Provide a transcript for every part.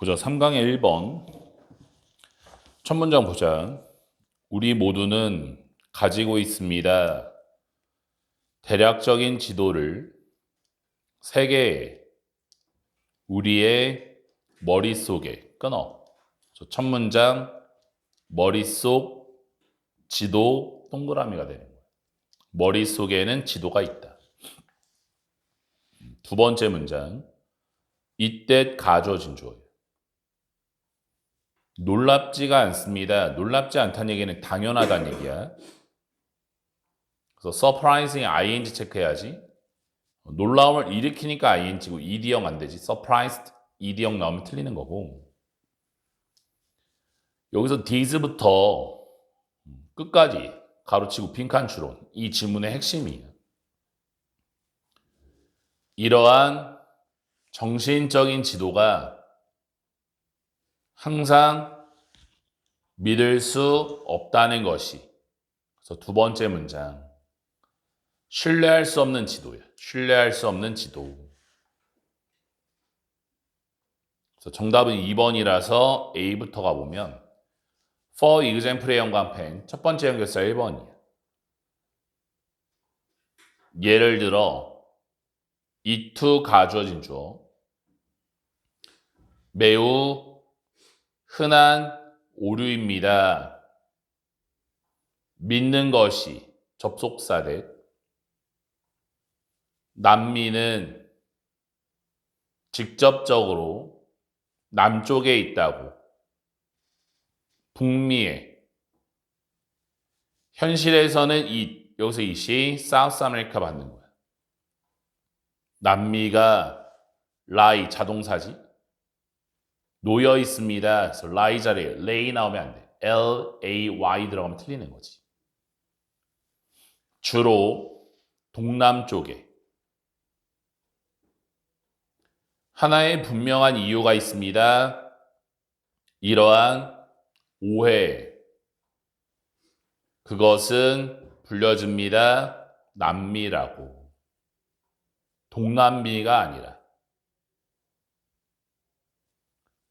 보자. 3강의 1번. 첫 문장 보자. 우리 모두는 가지고 있습니다. 대략적인 지도를 세계에 우리의 머릿속에 끊어. 첫 문장 머릿속 지도 동그라미가 되는 거야. 머릿속에는 지도가 있다. 두 번째 문장 이때 가져진 주어예요. 놀랍지가 않습니다. 놀랍지 않다는 얘기는 당연하다는 얘기야. 그래서 surprising ing 체크해야지. 놀라움을 일으키니까 ing고 ed형 안 되지. surprised ed형 나오면 틀리는 거고. 여기서 this부터 끝까지 가로치고 빈칸 추론. 이 질문의 핵심이에요. 이러한 정신적인 지도가 항상 믿을 수 없다는 것이. 그래서 두 번째 문장. 신뢰할 수 없는 지도야. 신뢰할 수 없는 지도. 그래서 정답은 2번이라서 A부터 가보면 for example의 연관펜 첫 번째 연결사 1번이야. 예를 들어 이투 가주어진 주어 매우 흔한 오류입니다. 믿는 것이 접속사 대 남미는 직접적으로 남쪽에 있다고 북미에 현실에서는 여기서 이시 사우스 아메리카 받는 거야. 남미가 lie 자동사지 놓여 있습니다. 그래서 lie 자리에 lay 나오면 안 돼. L-A-Y 들어가면 틀리는 거지. 주로 동남쪽에 하나의 분명한 이유가 있습니다. 이러한 오해 그것은 불려집니다. 남미라고. 동남미가 아니라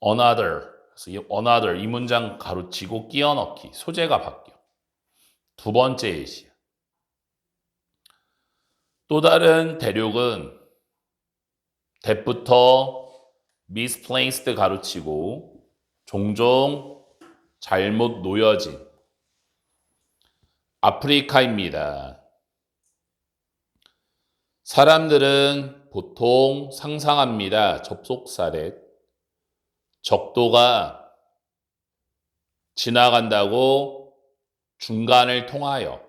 another. 그래서 이 another 이 문장 가로치고 끼워 넣기. 소재가 바뀌어. 두 번째 예시야. 또 다른 대륙은 that부터 misplaced 가로치고 종종 잘못 놓여진 아프리카입니다. 사람들은 보통 상상합니다. 접속사래 적도가 지나간다고 중간을 통하여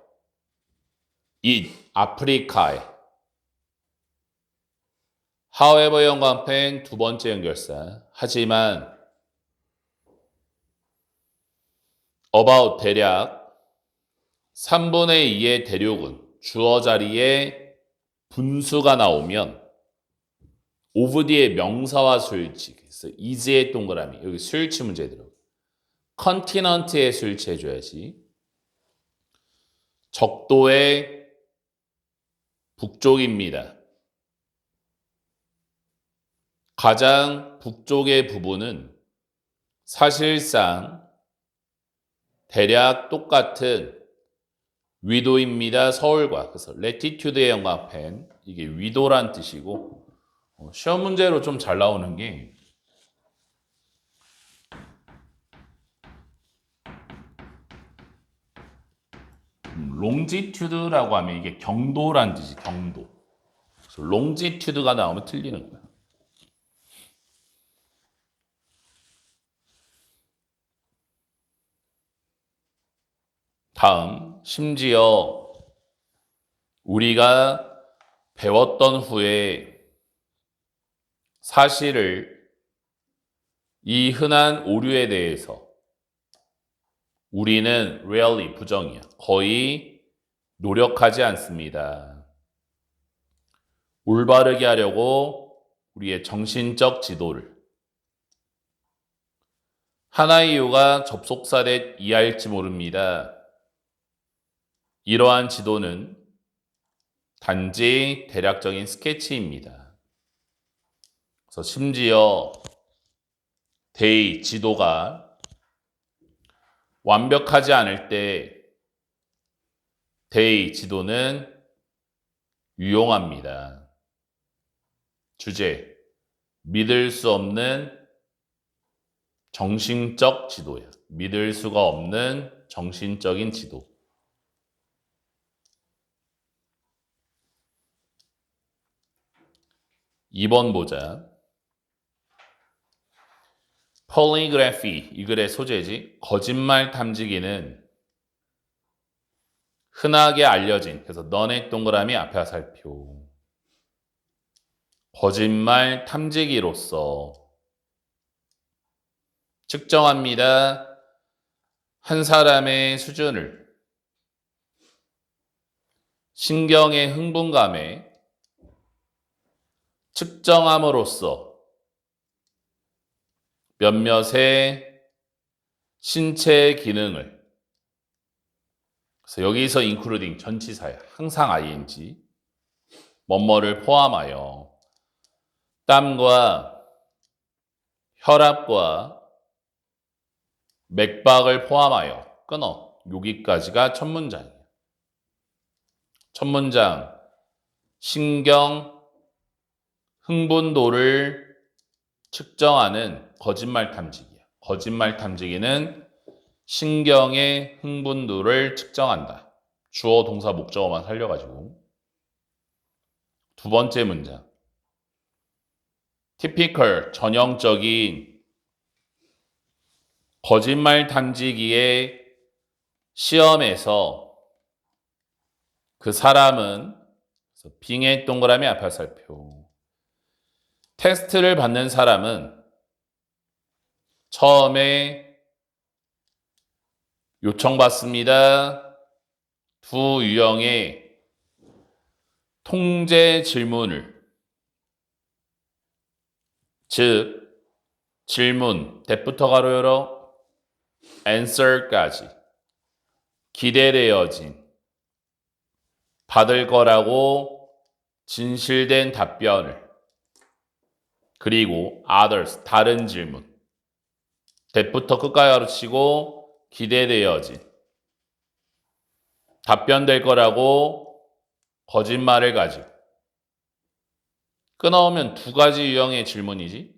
이 아프리카에 however 연관펜 두 번째 연결사 하지만 about 대략 3분의 2의 대륙은 주어 자리에 분수가 나오면 of 뒤에 명사와 수일치 그래서 is의 동그라미 여기 수일치 문제 들어 continent의 수일치 해줘야지 적도의 북쪽입니다. 가장 북쪽의 부분은 사실상 대략 똑같은 위도입니다. 서울과. 그래서 latitude의 연관펜 이게 위도란 뜻이고 시험 문제로 좀 잘 나오는 게 longitude라고 하면 이게 경도란 뜻이 경도. 그래서 longitude가 나오면 틀리는 거야. 다음, 심지어 우리가 배웠던 후에 사실을 이 흔한 오류에 대해서 우리는 rarely 부정이야. 거의 노력하지 않습니다. 올바르게 하려고 우리의 정신적 지도를 하나의 이유가 접속사 대 이해할지 모릅니다. 이러한 지도는 단지 대략적인 스케치입니다. 그래서 심지어 they, 지도가 완벽하지 않을 때 they, 지도는 유용합니다. 주제, 믿을 수 없는 정신적 지도야. 믿을 수가 없는 정신적인 지도. 2번 보자. polygraphy, 이 글의 소재지. 거짓말 탐지기는 흔하게 알려진, 그래서 너네 동그라미 앞에 화살표. 거짓말 탐지기로서 측정합니다. 한 사람의 수준을 신경의 흥분감에 측정함으로써 몇몇의 신체 기능을, 그래서 여기서 including 전치사야. 항상 ing, 뭐뭐를 포함하여 땀과 혈압과 맥박을 포함하여 끊어. 여기까지가 첫 문장이에요. 첫 문장, 신경 흥분도를 측정하는 거짓말 탐지기야. 거짓말 탐지기는 신경의 흥분도를 측정한다. 주어, 동사, 목적어만 살려가지고. 두 번째 문장. typical, 전형적인 거짓말 탐지기의 시험에서 그 사람은 빙의 동그라미 앞에 화살표. 테스트를 받는 사람은 처음에 요청받습니다. 두 유형의 통제 질문을, 즉 질문, that부터 가로 열어 answer까지 기대되어진 받을 거라고 진실된 답변을, 그리고 others, 다른 질문, that부터 끝까지 가로치고 기대되어진 답변될 거라고 거짓말을 가지고. 끊어오면 두 가지 유형의 질문이지.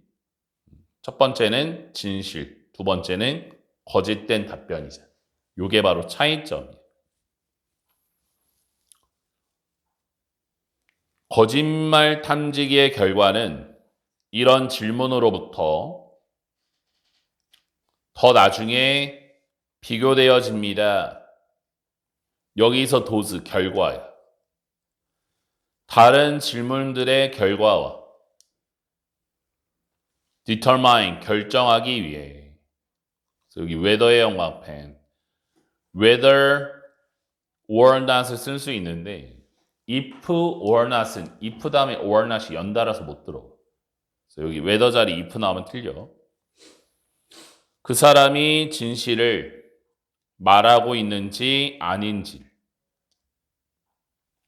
첫 번째는 진실, 두 번째는 거짓된 답변이잖아. 요게 바로 차이점이에요. 거짓말 탐지기의 결과는 이런 질문으로부터 더 나중에 비교되어집니다. 여기서 도즈, 결과야. 다른 질문들의 결과와 determine, 결정하기 위해. 여기 whether의 영광펜, whether or not을 쓸 수 있는데 if or not은 if 다음에 or not이 연달아서 못 들어. 그래서 여기 whether 자리 if 나오면 틀려. 그 사람이 진실을 말하고 있는지 아닌지.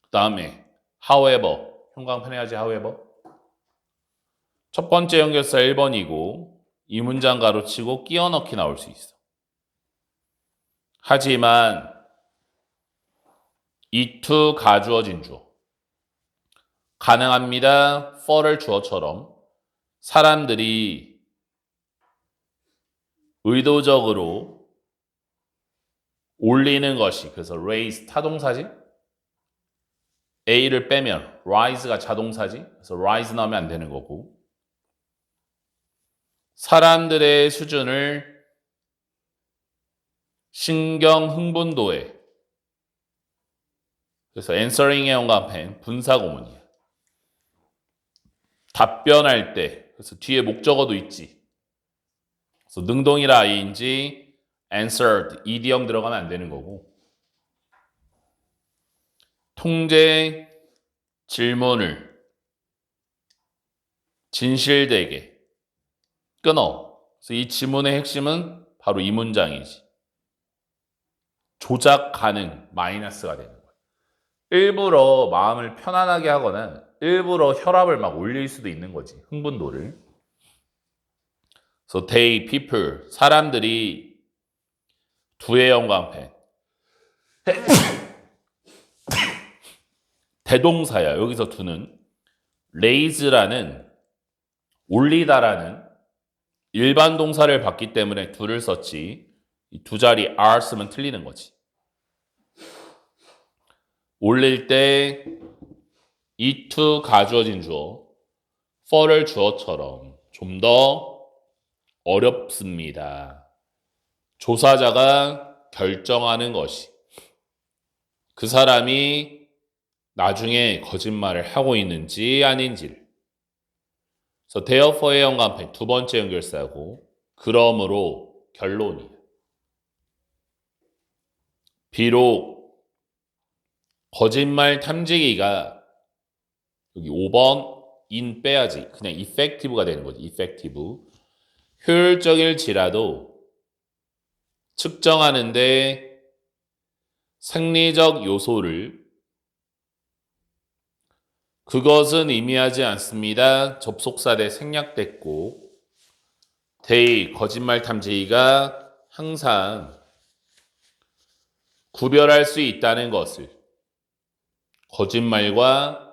그 다음에 however, 형광펜 해야지. however. 첫 번째 연결사 1번이고 이 문장 가로치고 끼워 넣기 나올 수 있어. 하지만 이 to 가주어진 주어. 가능합니다. for를 주어처럼 사람들이 의도적으로 올리는 것이, 그래서 raise 타동사지. A를 빼면 rise가 자동사지. 그래서 rise 나오면 안 되는 거고. 사람들의 수준을 신경 흥분도에, 그래서 answering의 영감펜 분사구문이야. 답변할 때, 그래서 뒤에 목적어도 있지. 그래서 능동이라 ing, answered, ed형 들어가면 안 되는 거고. 통제 질문을 진실되게 끊어. 그래서 이 지문의 핵심은 바로 이 문장이지. 조작 가능, 마이너스가 되는 거야. 일부러 마음을 편안하게 하거나 일부러 혈압을 막 올릴 수도 있는 거지. 흥분도를. So they, people, 사람들이 두의 영광펜. 대동사야. 여기서 두는 raise라는 올리다라는 일반 동사를 봤기 때문에 두를 썼지. 이 두 자리 are 쓰면 틀리는 거지. 올릴 때 이 to 가주어진 주어, for를 주어처럼 좀 더 어렵습니다. 조사자가 결정하는 것이 그 사람이 나중에 거짓말을 하고 있는지 아닌지를. 그래서 therefore의 연관편 두 번째 연결사고 그러므로 결론이에요. 비록 거짓말 탐지기가 여기 5번 in 빼야지. 그냥 effective가 되는 거지. effective. 효율적일지라도 측정하는데 생리적 요소를 그것은 의미하지 않습니다. 접속사대 생략됐고 they 거짓말 탐지기가 항상 구별할 수 있다는 것을 거짓말과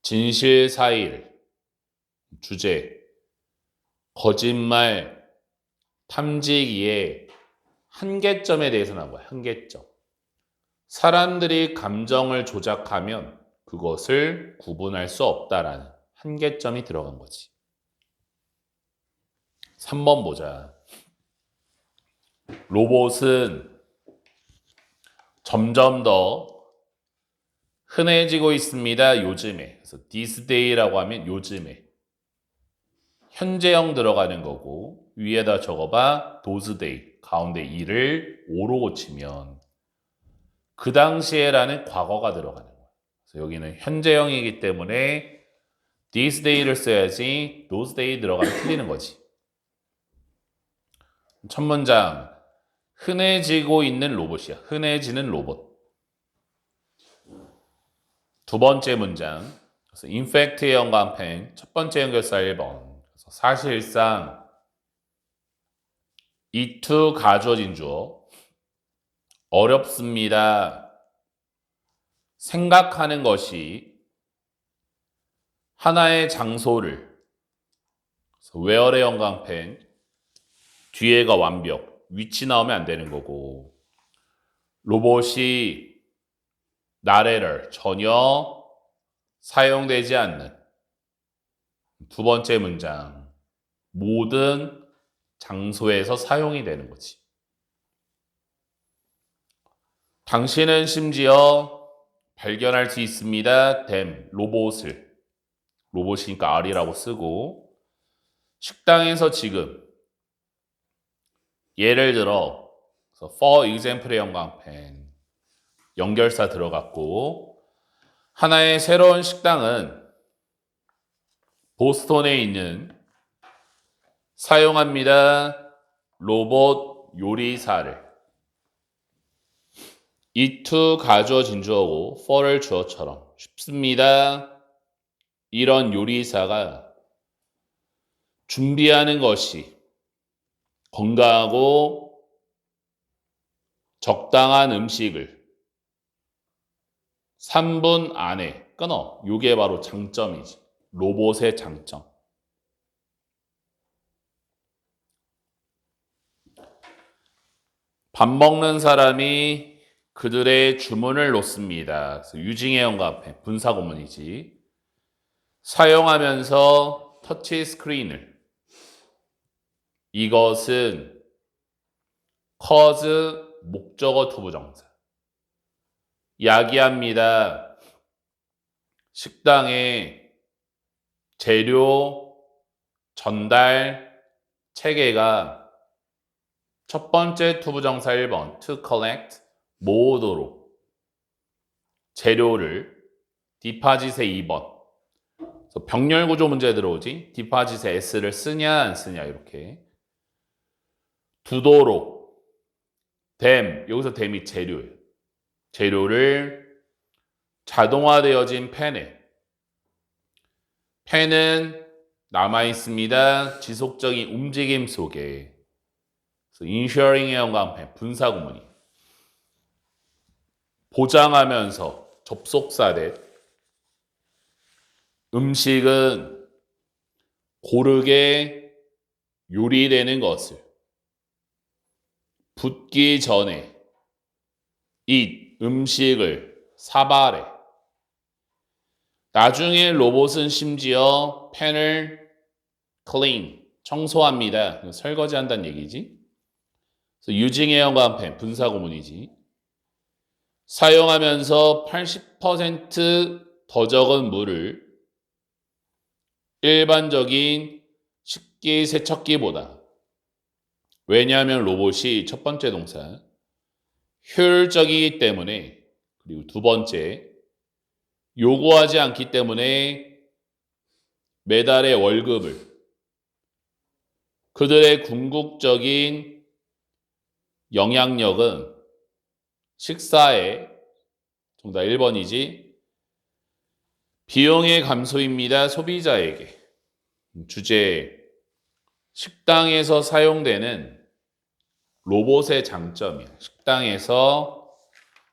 진실 사이를 주제 거짓말 탐지기의 한계점에 대해서 나온 거야. 한계점. 사람들이 감정을 조작하면 그것을 구분할 수 없다라는 한계점이 들어간 거지. 3번 보자. 로봇은 점점 더 흔해지고 있습니다. 요즘에. 그래서 this day라고 하면 요즘에. 현재형 들어가는 거고 위에다 적어봐 those day. 가운데 이를 오로 고치면 그 당시에라는 과거가 들어가는 거야. 그래서 여기는 현재형이기 때문에 this day를 써야지 those day 들어가면 틀리는 거지. 첫 문장 흔해지고 있는 로봇이야. 흔해지는 로봇. 두 번째 문장 그래서 infect의 연관펜 첫 번째 연결사 1번. 그래서 사실상 이 to 가주어진 주어 어렵습니다. 생각하는 것이 하나의 장소를 where의 연관펜 뒤에가 완벽 위치 나오면 안 되는 거고 로봇이 narrator 전혀 사용되지 않는 두 번째 문장 모든 장소에서 사용이 되는 거지. 당신은 심지어 발견할 수 있습니다. them 로봇을 로봇이니까 R이라고 쓰고 식당에서 지금 예를 들어 for example의 연관펜 연결사 들어갔고 하나의 새로운 식당은 보스턴에 있는 사용합니다. 로봇 요리사를 이 to 가주어진 주어고 for를 주어처럼 쉽습니다. 이런 요리사가 준비하는 것이 건강하고 적당한 음식을 3분 안에 끊어. 이게 바로 장점이지. 로봇의 장점. 밥 먹는 사람이 그들의 주문을 놓습니다. 그래서 유징의 연관펜 분사구문이지. 사용하면서 터치 스크린을 이것은 cause 목적어 투부정사 야기합니다. 식당에 재료 전달 체계가 첫 번째 투부정사 1번 to collect 모으도록 재료를 디파짓의 2번 병렬 구조 문제 들어오지 디파짓의 S를 쓰냐 안 쓰냐 이렇게 두도록 댐 여기서 댐이 재료예요. 재료를 자동화되어진 펜은 남아있습니다. 지속적인 움직임 속에. ensuring의 영광펜 분사구문이 보장하면서 접속사대 음식은 고르게 요리되는 것을 붓기 전에 이 음식을 사발해. 나중에 로봇은 심지어 펜을 clean, 청소합니다. 설거지한다는 얘기지. using의 영광펜 분사구문이지. 사용하면서 80%더 적은 물을 일반적인 식기세척기보다, 왜냐하면 로봇이 첫 번째 동사 효율적이기 때문에, 그리고 두 번째 요구하지 않기 때문에 매달의 월급을 그들의 궁극적인 영향력은 식사에, 정답 1번이지, 비용의 감소입니다. 소비자에게. 주제, 식당에서 사용되는 로봇의 장점이야. 식당에서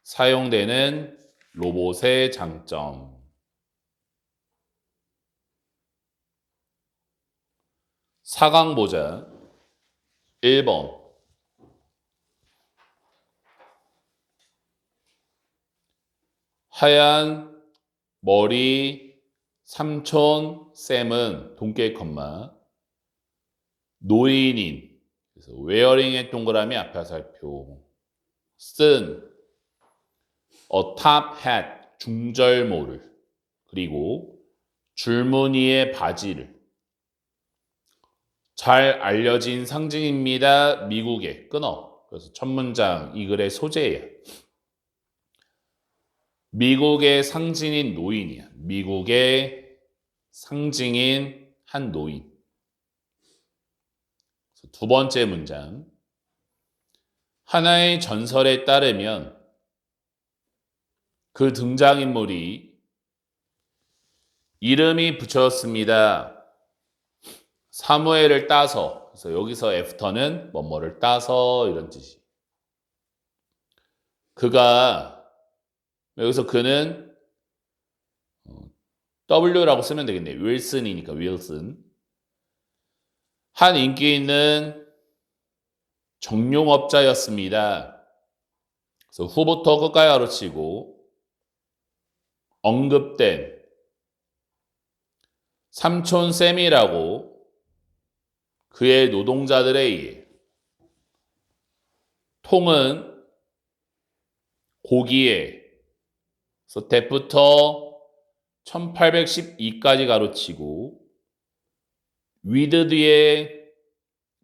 사용되는 로봇의 장점. 4강 보자. 1번. 하얀 머리 삼촌 쌤은 동계 컴마 노인인, 그래서 wearing의 동그라미 앞에 화살표, 쓴 a top hat 중절모를, 그리고 줄무늬의 바지를. 잘 알려진 상징입니다. 미국의 끊어. 그래서 첫 문장 이 글의 소재야. 미국의 상징인 노인이야. 미국의 상징인 한 노인. 두 번째 문장. 하나의 전설에 따르면 그 등장인물이 이름이 붙여졌습니다. 사무엘을 따서. 그래서 여기서 애프터는 뭐뭐를 따서 이런 뜻이. 그가, 여기서 그는 W라고 쓰면 되겠네. 윌슨이니까 윌슨. 한 인기 있는 정용업자였습니다. 그래서 후부터 끝까지 가로치고 언급된 삼촌 쌤이라고 그의 노동자들에 의해 통은 고기에, 그래서 때부터 1812까지 가로치고 with 뒤에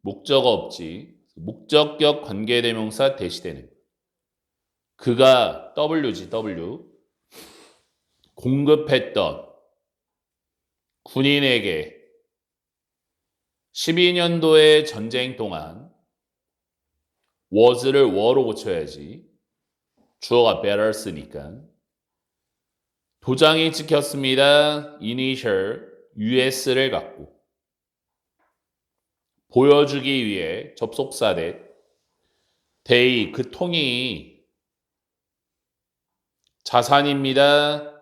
목적어 없지, 목적격 관계대명사 대시되는. 그가 W지, W. 공급했던 군인에게 12년도의 전쟁 동안 was를 were로 고쳐야지. 주어가 better 쓰니까. 도장이 찍혔습니다. initial US를 갖고. 보여주기 위해 접속사 they, 그 통이 자산입니다.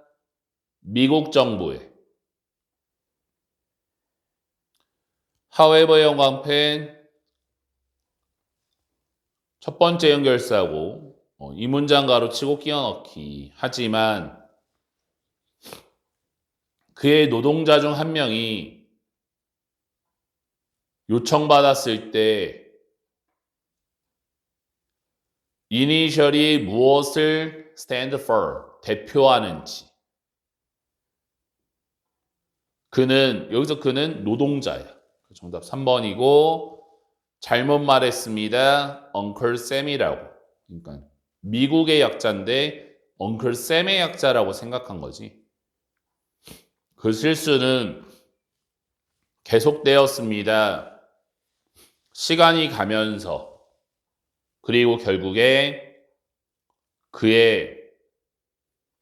미국 정부의. however 영광펜 첫 번째 연결사고 이 문장 가로치고 끼워넣기. 하지만 그의 노동자 중 한 명이 요청받았을 때 initial이 무엇을 stand for, 대표하는지. 그는, 여기서 그는 노동자야. 정답 3번이고, 잘못 말했습니다. Uncle Sam이라고. 그러니까 미국의 약자인데 Uncle Sam의 약자라고 생각한 거지. 그 실수는 계속되었습니다. 시간이 가면서. 그리고 결국에 그의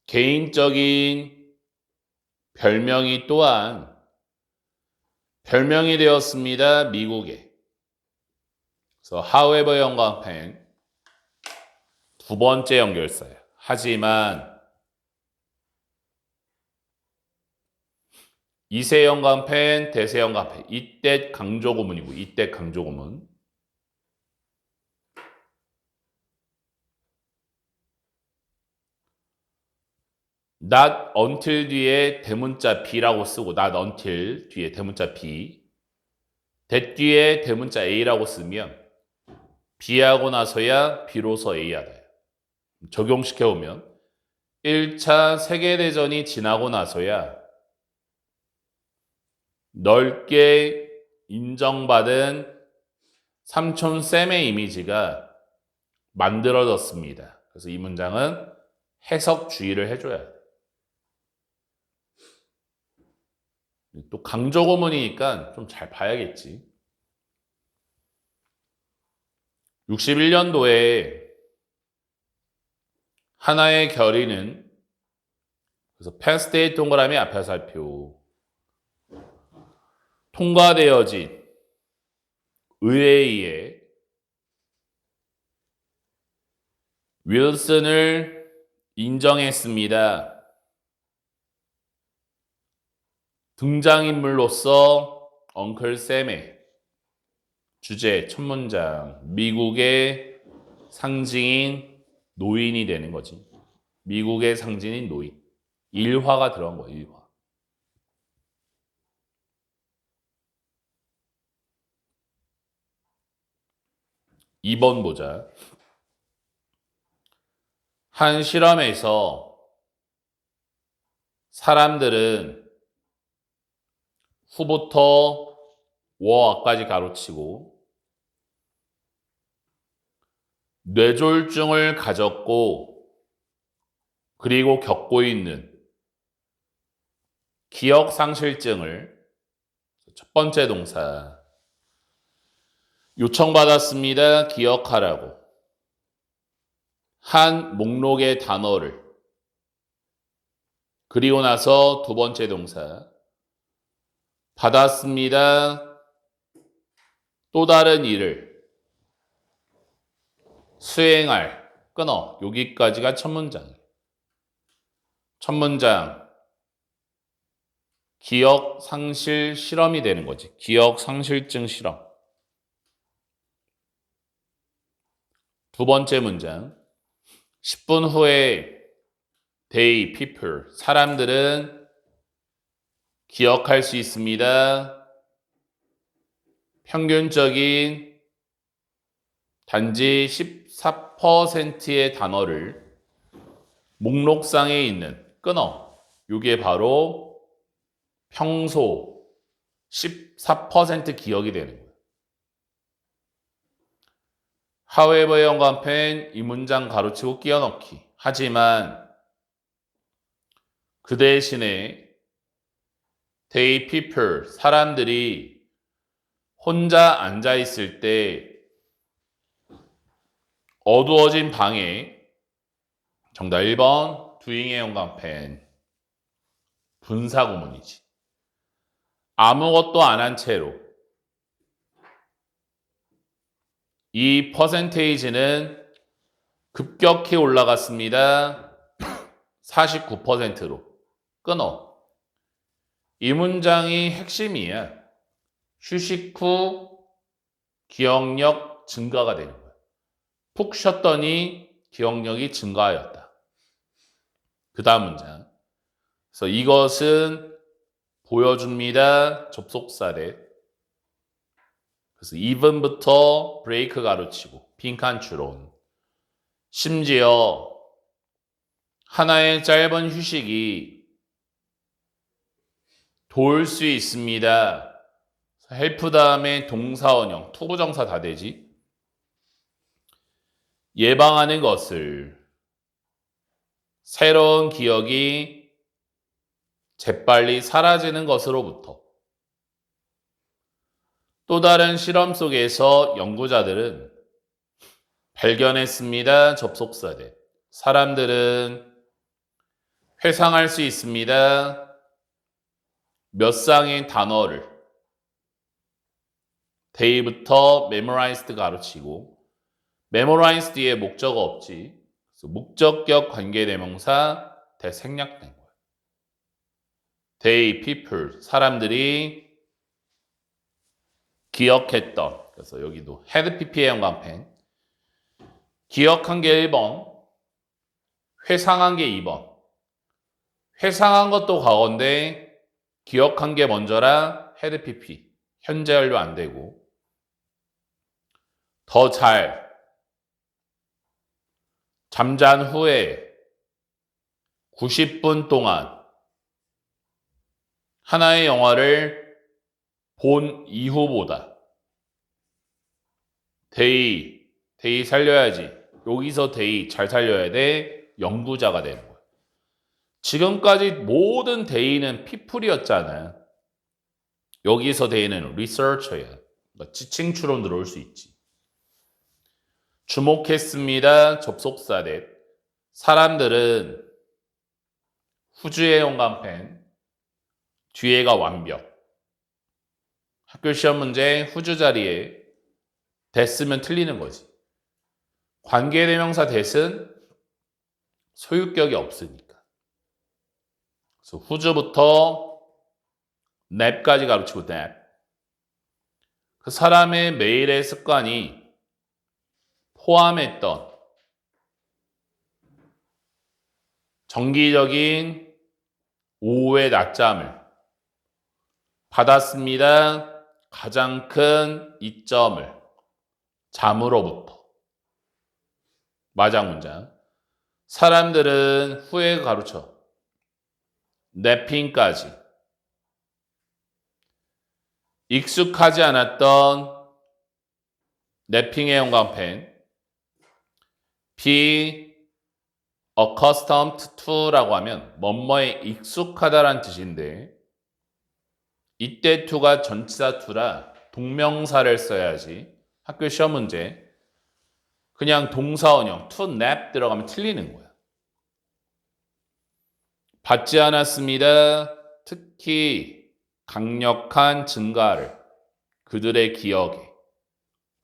개인적인 별명이 또한 별명이 되었습니다. 미국에. 그래서 however 연관펜 두 번째 연결사예요. 하지만 이세 연관펜, 대세 연관펜 이때 강조구문이고 이때 강조구문. not until 뒤에 대문자 B라고 쓰고 not until 뒤에 대문자 B that 뒤에 대문자 A라고 쓰면 B하고 나서야 비로소 A하다. 적용시켜보면 1차 세계대전이 지나고 나서야 넓게 인정받은 삼촌 쌤의 이미지가 만들어졌습니다. 그래서 이 문장은 해석 주의를 해줘야 돼. 또 강조구문이니까 좀 잘 봐야겠지. 61년도에 하나의 결의는 그래서 패스트의 동그라미 앞에 살표 통과되어진 의회에 윌슨을 인정했습니다. 등장인물로서 엉클 샘의 주제 첫 문장 미국의 상징인 노인이 되는 거지. 미국의 상징인 노인. 일화가 들어간 거야. 일화. (2번) 보자. 한 실험에서 사람들은 후부터 워까지 가로치고 뇌졸중을 가졌고 그리고 겪고 있는 기억상실증을 첫 번째 동사 요청받았습니다. 기억하라고 한 목록의 단어를 그리고 나서 두 번째 동사 받았습니다. 또 다른 일을 수행할 끊어 여기까지가 첫 문장이에요. 첫 문장 기억 상실 실험이 되는 거지. 기억 상실증 실험. 두 번째 문장 10분 후에 they, people, 사람들은 기억할 수 있습니다. 평균적인 단지 14%의 단어를 목록상에 있는 끊어. 이게 바로 평소 14% 기억이 되는 거예요. however 연관펜 이 문장 가로치고 끼워 넣기. 하지만 그 대신에 they people 사람들이 혼자 앉아 있을 때 어두워진 방에 정답 1번 doing의 연관펜 분사구문이지. 아무것도 안 한 채로 이 퍼센테이지는 급격히 올라갔습니다. 49%로 끊어. 이 문장이 핵심이야. 휴식 후 기억력 증가가 되는 거야. 푹 쉬었더니 기억력이 증가하였다. 그 다음 문장. 그래서 이것은 보여줍니다. 접속사래. 그래서 even부터 break 가로치고 빈칸 추론. 심지어 하나의 짧은 휴식이 도울 수 있습니다. 헬프 다음에 동사원형, 투부정사 다 되지. 예방하는 것을 새로운 기억이 재빨리 사라지는 것으로부터 또 다른 실험 속에서 연구자들은 발견했습니다. 접속사대. 사람들은 회상할 수 있습니다. 몇 쌍의 단어를 they부터 memorized 가르치고 memorize 뒤에 목적어 없지. 그래서 목적격 관계대명사 that 생략된 거야. they, people, 사람들이 기억했던. 그래서 여기도 had pp의 연관펜. 기억한 게 1번, 회상한 게 2번. 회상한 것도 과거인데 기억한 게 먼저라 had pp. 현재 완료 안 되고. 더 잘. 잠잔 후에 90분 동안 하나의 영화를 본 이후보다 데이 살려야지. 여기서 데이 잘 살려야 돼. 연구자가 되는 거야. 지금까지 모든 데이는 피플이었잖아. 여기서 데이는 researcher야. 그러니까 지칭 추론 들어올 수 있지. 주목했습니다. 접속사 넷. 사람들은 후주의 연관펜. 뒤에가 완벽. 학교 시험 문제 후주 자리에 됐으면 틀리는 거지. 관계대명사 that은 소유격이 없으니까. 그래서 후주부터 냅까지 가르치고 냅. 그 사람의 매일의 습관이 포함했던 정기적인 오후의 낮잠을 받았습니다. 가장 큰 이점을 잠으로부터. 마장 문장. 사람들은 후에 가르쳐. 냅핑까지. 익숙하지 않았던 냅핑의 연관펜. be accustomed to라고 하면 뭐뭐에 익숙하다란 뜻인데 이때 to가 전치사 to라 동명사를 써야지. 학교 시험 문제 그냥 동사원형 to nap 들어가면 틀리는 거야. 받지 않았습니다. 특히 강력한 증가를 그들의 기억에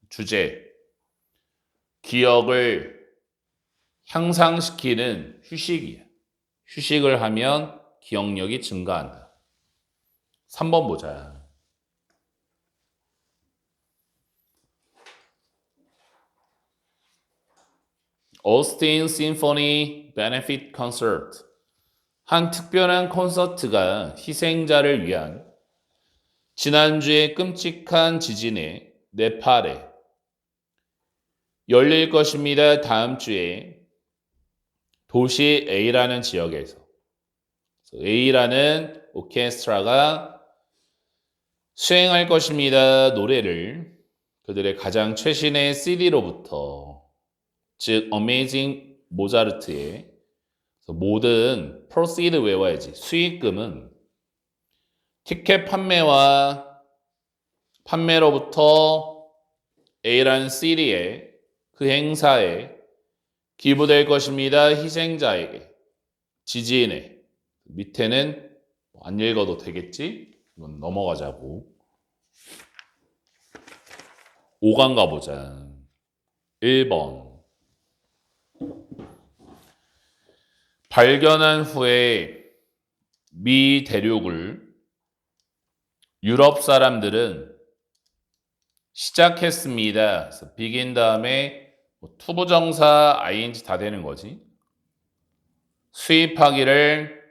주제 기억을 향상시키는 휴식이야. 휴식을 하면 기억력이 증가한다. 3번 보자. Austin Symphony Benefit Concert. 한 특별한 콘서트가 희생자를 위한 지난주에 끔찍한 지진에 네팔에 열릴 것입니다. 다음 주에 도시 A라는 지역에서 A라는 오케스트라가 수행할 것입니다. 노래를 그들의 가장 최신의 CD로부터 즉 어메이징 모차르트의 모든 proceed 외워야지. 수익금은 티켓 판매로부터 A라는 CD에 그 행사에 기부될 것입니다. 희생자에게 지진에 밑에는 안 읽어도 되겠지? 이건 넘어가자고. 5강 가보자. 1번 발견한 후에 미 대륙을 유럽 사람들은 시작했습니다. 그래서 begin 다음에 투부정사 ing 다 되는 거지. 수입하기를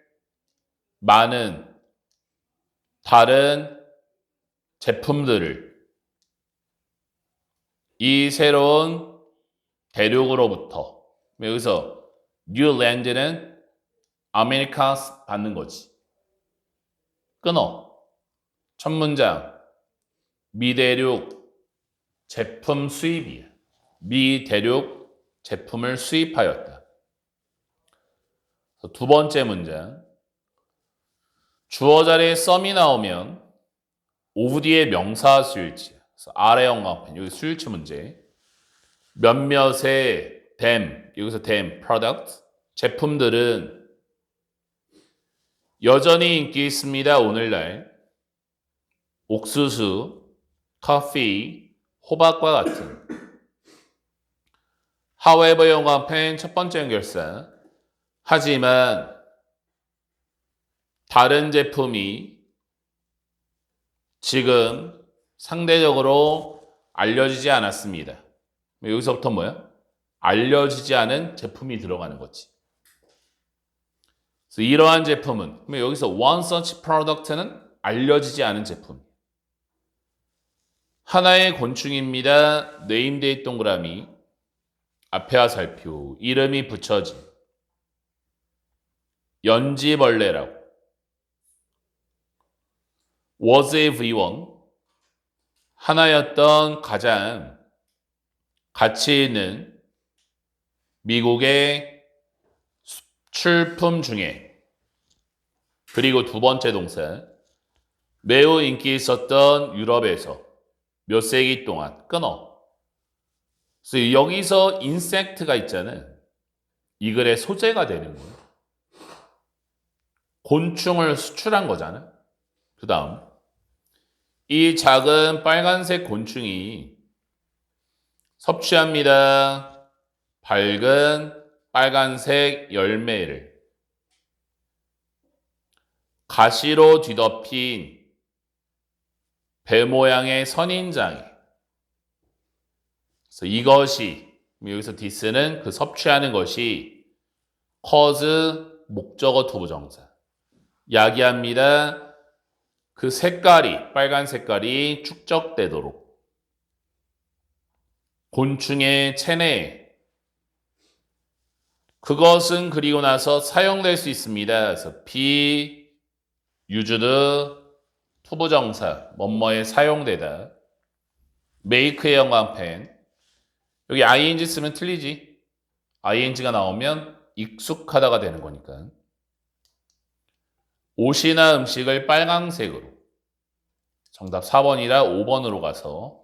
많은 다른 제품들을 이 새로운 대륙으로부터 여기서 new land는 아메리카스 받는 거지. 끊어. 첫 문장 미대륙 제품 수입이야. 미대륙 제품을 수입하였다. 두 번째 문장 주어 자리에 썸이 나오면 오브 뒤에 명사 수일치야. 그래서 아래 연관편 여기 수일치 문제. 몇몇의 them 여기서 them product 제품들은 여전히 인기 있습니다. 오늘날 옥수수 coffee, 호박과 같은. however 연관펜 첫 번째 연결사. 하지만 다른 제품이 지금 상대적으로 알려지지 않았습니다. 여기서부터 뭐야? 알려지지 않은 제품이 들어가는 거지. 그래서 이러한 제품은 여기서 one such product는 알려지지 않은 제품. 하나의 곤충입니다. 네임데이 동그라미 앞에 화살표 이름이 붙여진 연지벌레라고. was a V1 하나였던 가장 가치 있는 미국의 수출품 중에 그리고 두 번째 동사 매우 인기 있었던 유럽에서 몇 세기 동안 끊어. 그래서 여기서 인섹트가 있잖아요. 이 글의 소재가 되는 거예요. 곤충을 수출한 거잖아요. 그 다음 이 작은 빨간색 곤충이 섭취합니다. 밝은 빨간색 열매를 가시로 뒤덮인 배 모양의 선인장에. 그래서 이것이 여기서 this는 그 섭취하는 것이 cause 목적어 투부정사 야기합니다. 그 색깔이 빨간 색깔이 축적되도록 곤충의 체내에 그것은 그리고 나서 사용될 수 있습니다. 그래서 be used 투부정사 뭐뭐에 사용되다 make의 연관펜 여기 ing 쓰면 틀리지. ing가 나오면 익숙하다가 되는 거니까. 옷이나 음식을 빨강색으로 정답 4번이라 5번으로 가서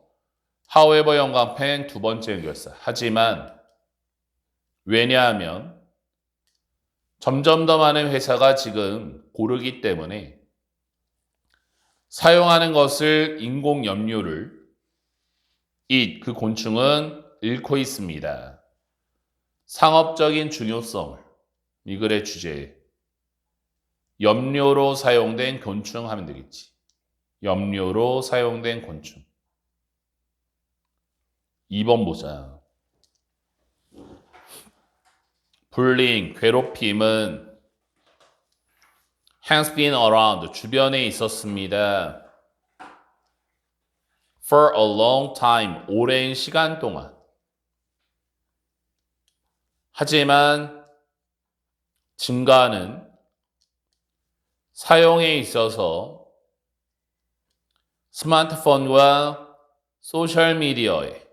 however 연관펜 두 번째 연결사 하지만 왜냐하면 점점 더 많은 회사가 지금 고르기 때문에 사용하는 것을 인공 염료를 그 곤충은 잃고 있습니다. 상업적인 중요성을 이 글의 주제에 염료로 사용된 곤충 하면 되겠지. 염료로 사용된 곤충. 2번 보자. 불링, 괴롭힘은 has been around, 주변에 있었습니다. for a long time, 오랜 시간 동안. 하지만 증가는 사용에 있어서 스마트폰과 소셜미디어에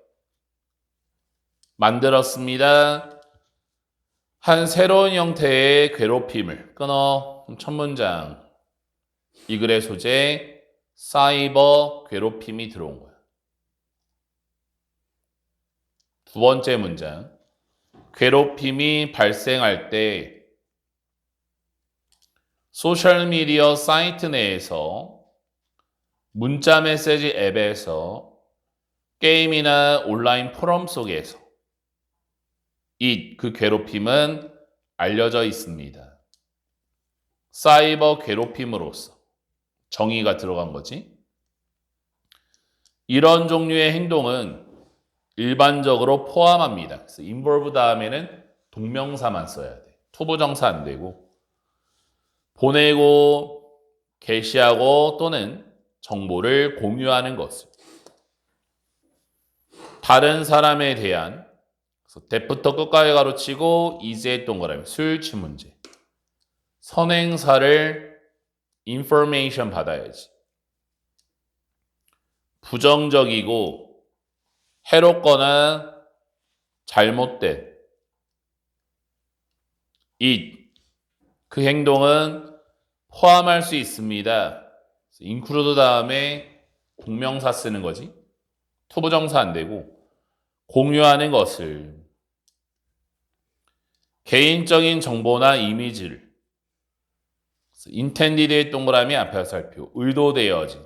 만들었습니다. 한 새로운 형태의 괴롭힘을 끊어 첫 문장 이 글의 소재 사이버 괴롭힘이 들어온 거야. 두 번째 문장 괴롭힘이 발생할 때 소셜미디어 사이트 내에서 문자 메시지 앱에서 게임이나 온라인 포럼 속에서 그 괴롭힘은 알려져 있습니다. 사이버 괴롭힘으로서 정의가 들어간 거지. 이런 종류의 행동은 일반적으로 포함합니다. 그래서 involve 다음에는 동명사만 써야 돼. 투부정사 안 되고. 보내고, 게시하고 또는 정보를 공유하는 것을. 다른 사람에 대한 대부터 끝까지 가로치고 이제 동그라미 수일치 문제. 선행사를 information 받아야지. 부정적이고 해롭거나 잘못된 그 행동은 포함할 수 있습니다. include 다음에 동명사 쓰는 거지. 투부정사 안 되고 공유하는 것을 개인적인 정보나 이미지를 intended의 동그라미 앞에 살펴 의도되어진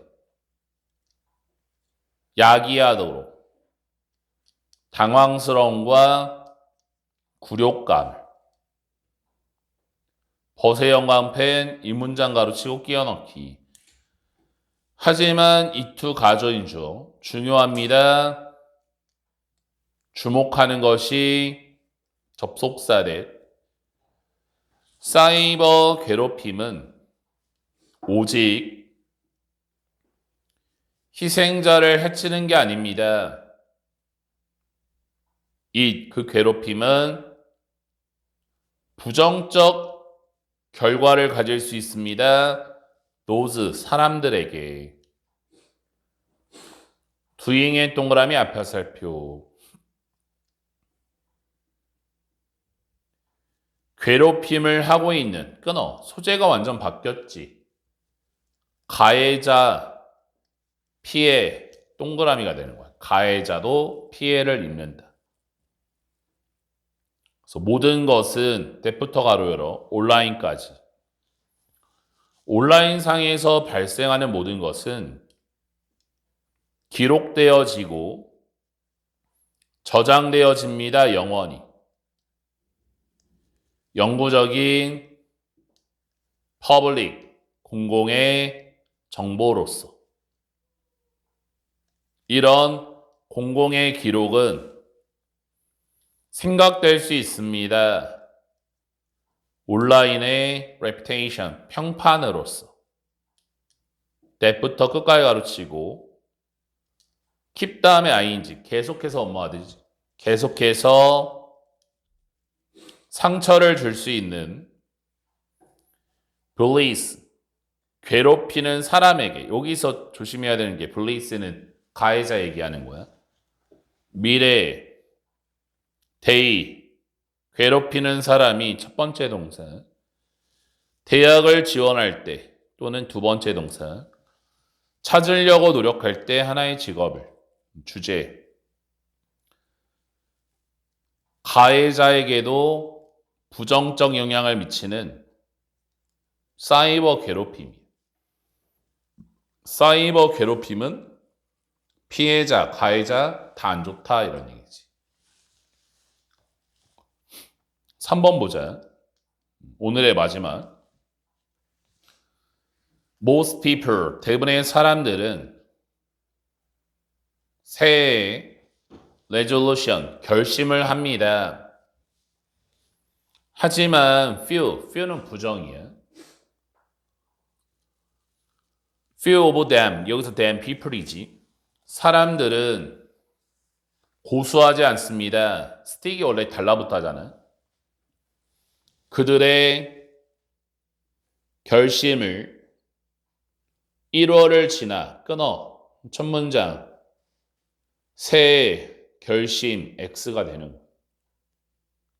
야기하도록 당황스러움과 굴욕감. 벗의 영광펜 이 문장 가로치고 끼워 넣기. 하지만 이 두 가정이죠. 중요합니다. 주목하는 것이 접속사래. 사이버 괴롭힘은 오직 희생자를 해치는 게 아닙니다. 그 괴롭힘은 부정적 결과를 가질 수 있습니다. those 사람들에게. doing의 동그라미 앞에 살표. 괴롭힘을 하고 있는 끊어. 소재가 완전 바뀌었지. 가해자 피해 동그라미가 되는 거야. 가해자도 피해를 입는다. 그래서 모든 것은 때부터 가로 열어 온라인까지. 온라인상에서 발생하는 모든 것은 기록되어지고 저장되어집니다. 영원히. 영구적인 퍼블릭, 공공의 정보로서. 이런 공공의 기록은 생각될 수 있습니다. 온라인의 reputation, 평판으로서. that부터 끝까지 가로치고 keep 다음에 ing, 계속해서 뭐가 되지? 계속해서 상처를 줄 수 있는 police, 괴롭히는 사람에게. 여기서 조심해야 되는 게 police는 가해자 얘기하는 거야. 미래, they, 괴롭히는 사람이 첫 번째 동사. 대학을 지원할 때 또는 두 번째 동사. 찾으려고 노력할 때 하나의 직업을. 주제. 가해자에게도 부정적 영향을 미치는 사이버 괴롭힘. 사이버 괴롭힘은 피해자, 가해자 다 안 좋다 이런 얘기지. 3번 보자. 오늘의 마지막. Most people, 대부분의 사람들은 새해 resolution, 결심을 합니다. 하지만 few는 부정이야. few of them, 여기서 them people이지. 사람들은 고수하지 않습니다. 스틱이 원래 달라붙어 하잖아. 그들의 결심을 1월을 지나 끊어. 첫 문장. 새해 결심 X가 되는 거.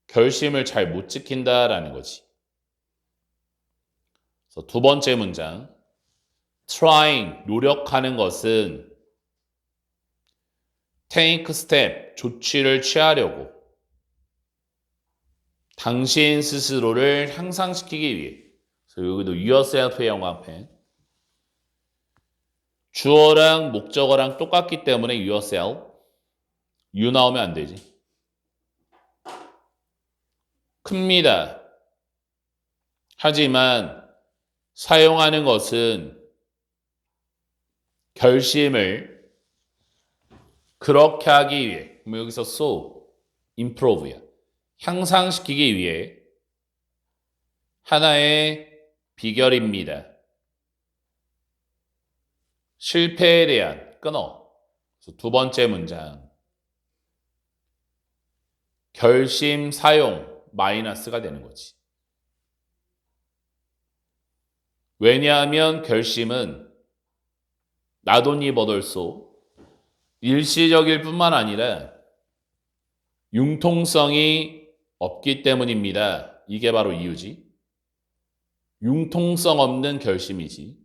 결심을 잘 못 지킨다라는 거지. 그래서 두 번째 문장. trying, 노력하는 것은 take step, 조치를 취하려고. 당신 스스로를 향상시키기 위해. 그래서 여기도 yourself의 영광펜. 주어랑 목적어랑 똑같기 때문에 yourself. you 나오면 안 되지. 큽니다. 하지만 사용하는 것은 결심을 그렇게 하기 위해. 그럼 여기서 so, improve야. 향상시키기 위해 하나의 비결입니다. 실패에 대한 끊어. 그래서 두 번째 문장. 결심 사용 마이너스가 되는 거지. 왜냐하면 결심은 나돈이 버덜소 일시적일 뿐만 아니라 융통성이 없기 때문입니다. 이게 바로 이유지. 융통성 없는 결심이지.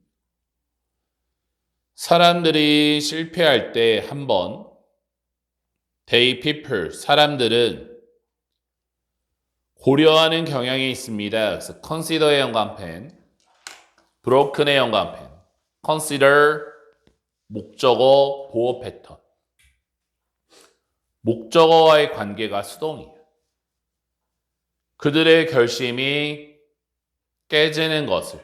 사람들이 실패할 때 한번 they people, 사람들은 고려하는 경향이 있습니다. 그래서 consider의 연관펜, broken의 연관펜, consider, 목적어, 보호 패턴. 목적어와의 관계가 수동이에요. 그들의 결심이 깨지는 것을.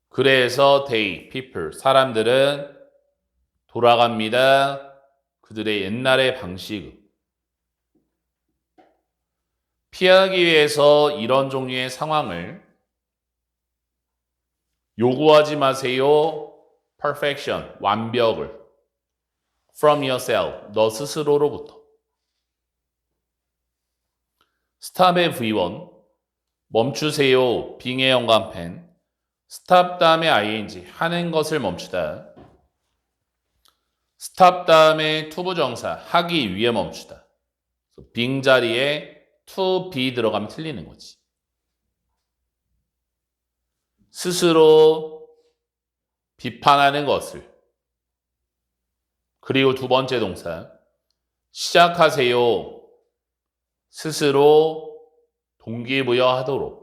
그래서 they, people, 사람들은 돌아갑니다. 그들의 옛날의 방식을. 피하기 위해서 이런 종류의 상황을 요구하지 마세요. perfection, 완벽을. from yourself, 너 스스로로부터. stop의 V1, 멈추세요. 빙의 연관펜. stop 다음에 ing, 하는 것을 멈추다. stop 다음에 투부정사, 하기 위해 멈추다. 빙 자리에 to be 들어가면 틀리는 거지. 스스로 비판하는 것을. 그리고 두 번째 동사, 시작하세요. 스스로 동기부여하도록.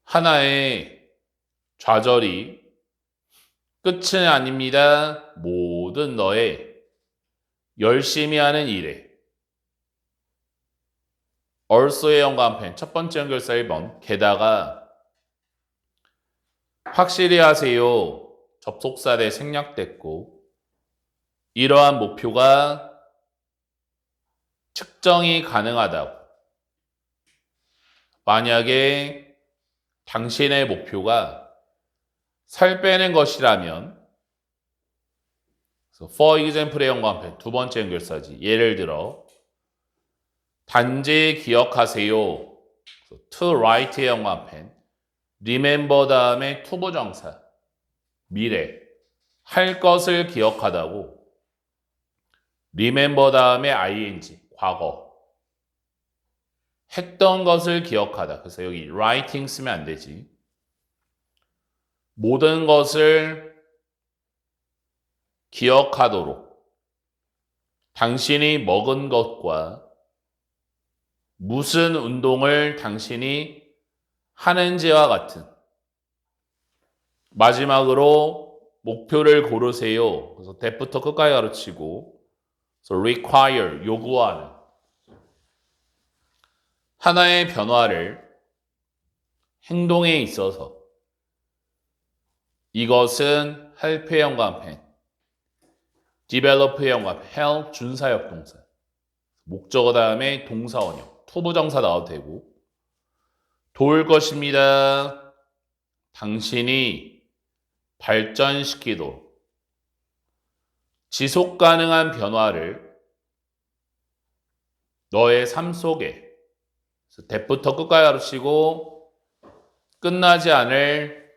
하나의 좌절이 끝은 아닙니다. 모든 너의 열심히 하는 일에. also의 연관펜 첫 번째 연결사 1번. 게다가 확실히 하세요. 접속사대 생략됐고 이러한 목표가 측정이 가능하다고. 만약에 당신의 목표가 살 빼는 것이라면 for example의 연관펜 두 번째 연결사지. 예를 들어 단지 기억하세요. to write의 연관펜 remember 다음에 투부정사 미래 할 것을 기억하다고. remember 다음에 ing 과거 했던 것을 기억하다. 그래서 여기 writing 쓰면 안 되지. 모든 것을 기억하도록. 당신이 먹은 것과 무슨 운동을 당신이 하는지와 같은. 마지막으로 목표를 고르세요. 그래서 that부터 끝까지 가르치고 그래서 require, 요구하는. 하나의 변화를 행동에 있어서 이것은 help의 연관펜 develop의 연관펜 help 준사역 동사 목적어 다음에 동사 원형 투부정사 나와도 되고 도울 것입니다. 당신이 발전시키도록 지속 가능한 변화를 너의 삶 속에 that부터 끝까지 가르치고 끝나지 않을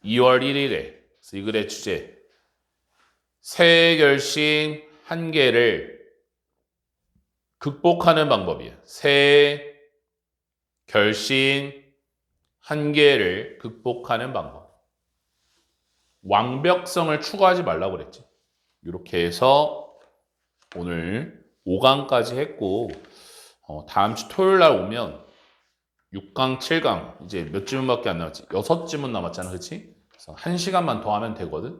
2월 1일에 이 글의 주제 새해 결심 한계를 극복하는 방법이야. 새해 결심 한계를 극복하는 방법. 완벽성을 추구하지 말라고 그랬지. 이렇게 해서 오늘 5강까지 했고 다음 주 토요일 날 오면 6강, 7강 이제 몇 지문밖에 안 남았지? 6지문 남았잖아, 그렇지? 그래서 1시간만 더 하면 되거든.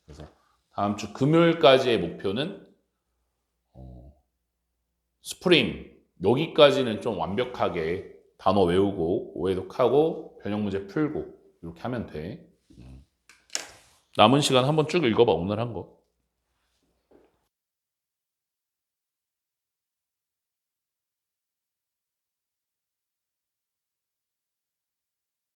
그래서 다음 주 금요일까지의 목표는 스프링 여기까지는 좀 완벽하게 단어 외우고 오해독하고 변형 문제 풀고 이렇게 하면 돼. 남은 시간 한번 쭉 읽어봐. 오늘 한 거.